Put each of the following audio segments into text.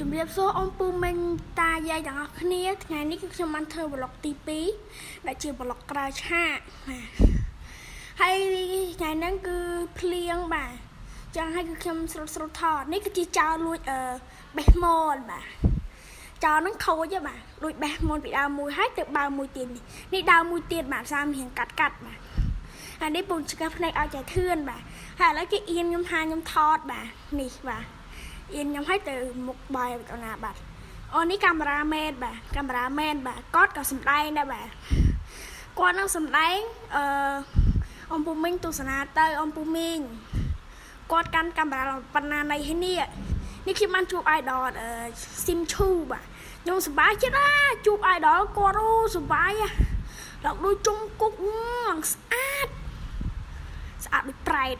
ជំរាបសួរអ៊ំពូមិញតាយាយទាំងអស់គ្នាថ្ងៃនេះគឺខ្ញុំបានធ្វើប្លុកទី2ដែលជាប្លុកក្រៅឆាកហើយថ្ងៃហ្នឹងគឺភ្លៀងបាទចឹងហើយគឺខ្ញុំស្រុតថតនេះគឺជាចោលលួចបេះម៉នបាទចោលហ្នឹងខូចបាទលួចបេះម៉នពីដើមមួយហើយទៅដើមមួយទៀតនេះដើមមួយទៀតបាទសាមរៀងកាត់បាទហើយនេះពូឆ្កឹះភ្នែកឲ្យចៃធឿនបាទហើយឥឡូវគេអៀនខ្ញុំថាខ្ញុំថតបាទនេះបាទអៀនខ្ញុំឲ្យទៅមុខបាយទៅណាបាទអូនេះកាមេរ៉ាមែនបាទកាមេរ៉ាមែនបាទគាត់ក៏សម្ដែងដែរបាទគាត់នឹងសម្ដែងអ៊ំពូមីងទស្សនាទៅអ៊ំពូមីងគាត់កាន់កាមេរ៉ាប៉ុណ្ណាណៃហើយនេះខ្ញុំបានជួប idol ស៊ីមឈូបាទខ្ញុំសប្បាយចិត្តជួប idol គាត់អូសប្បាយដល់ដូចជុំគុកស្អាតដូចប្រែត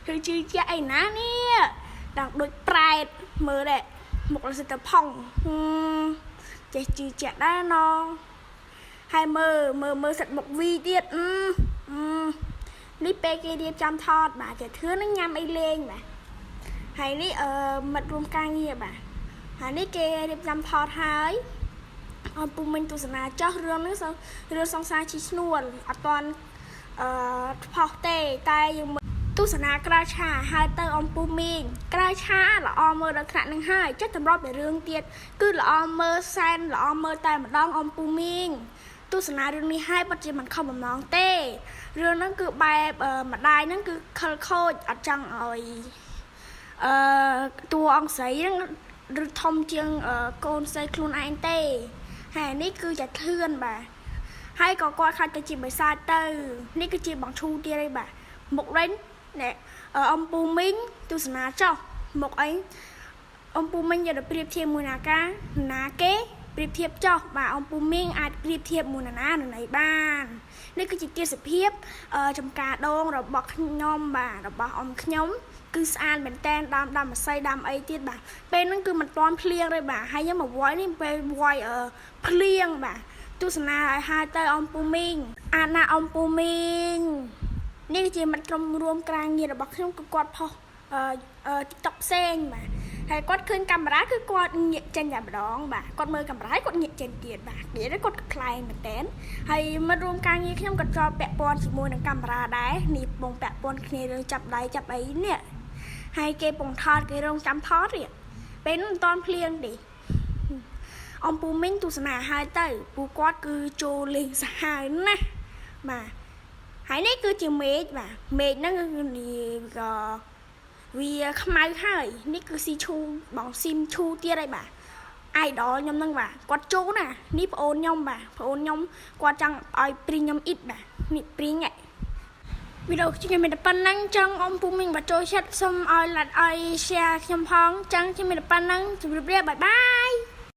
គឺជឿជាក់អីណានេះដល់ដូចប្រែតមើលដែរមុខលសិតទៅផុងចេះជឿជាក់ដែរណហើយមើលសិតមុខវីទៀតនេះពេលគេរៀបចំថតបាទតែធឿននឹងញ៉ាំអីលេងបាទហើយនេះមិត្តរួមការងារបាទហើយនេះគេរៀបចំថតហើយអ៊ំពូមិញទស្សនាចោះរឿងនេះរឿងសង្សារជីឈ្នួលអត់ទាន់ផុសទេតែយើងទស្សនាក្រៅឆាហើយទៅអ៊ំពូមីងក្រៅឆាល្អមើលដល់ថ្នាក់នឹងហើយចិត្តតម្រាប់តែរឿងទៀតគឺល្អមើលសែនល្អមើលតែម្ដងអ៊ំពូមីងទស្សនារឿងនេះហើយពិតជាមិនខំបំណងទេរឿងហ្នឹងគឺបែបម្ដាយហ្នឹងគឺខលខូចអត់ចង់ឲ្យតួអង្គស្រីហ្នឹងឬធំជាងកូនស្រីខ្លួនឯងទេហើយនេះគឺជាធឿនបាទហើយក៏គាត់ខ្លាចទៅជាបិសាចទៅនេះគឺជាបងឈូទៀតឯងបាទមុខរេញណែអ៊ំពូមីងទស្សនាចោះមុខអីអ៊ំពូមីងយកទៅប្រៀបធៀបមួយណាគេប្រៀបធៀបចោះបាទអ៊ំពូមីងអាចប្រៀបធៀបមួយណាណីបាននេះគឺជាទេសភាពចំការដងរបស់ខ្ញុំបាទរបស់អ៊ំខ្ញុំគឺស្អាតមែនតែនដើមម្សៅដើមអីទៀតបាទពេលហ្នឹងគឺមិនទាន់ភ្លៀងទេបាទហើយខ្ញុំមកវាយនេះពេលវាយភ្លៀងបាទទស្សនាឲ្យហើយទៅអ៊ំពូមីងអាណាអ៊ំពូមីងនេះជាមិត្តក្រុមរួមការងាររបស់ខ្ញុំគឺគាត់ផុសTikTok ផ្សេងបាទហើយគាត់ឃើញកាមេរ៉ាគឺគាត់ងាកចេញតែម្ដងបាទគាត់មើលកាមេរ៉ាគាត់ងាកចេញទៀតបាទនិយាយទៅគាត់ខ្លាំងមែនតើហើយមិត្តរួមការងារខ្ញុំក៏ជាប់ពាក់ព័ន្ធជាមួយនឹងកាមេរ៉ាដែរនេះបងពាក់ព័ន្ធគ្នារឿងចាប់ដៃចាប់អីនេះហើយគេពងថតគេរងចាំថតទៀតពេលនោះមិនតាន់ភ្លៀងទេអ៊ំពូមីងទស្សនាហើយទៅពូគាត់គឺចូលលេងសាហាវណាស់បាទហើយនេះគឺជាមេឃបាទមេឃហ្នឹងក៏វាខ្មៅហើយនេះគឺស៊ីឈូបងស៊ីមឈូទៀតហើយបាទ idol ខ្ញុំហ្នឹងបាទគាត់ចូលណានេះប្អូនខ្ញុំបាទប្អូនខ្ញុំគាត់ចង់ឲ្យព្រីងខ្ញុំអ៊ីតបាទនេះព្រីងវីដេអូខ្ញុំមានតែប៉ុណ្្នឹងចឹងអ៊ំពូមីងបើចូលចិត្តសូមឲ្យ like ឲ្យ share ខ្ញុំផងចឹងខ្ញុំមានតែប៉ុណ្្នឹងជម្រាបលាបាយបាយ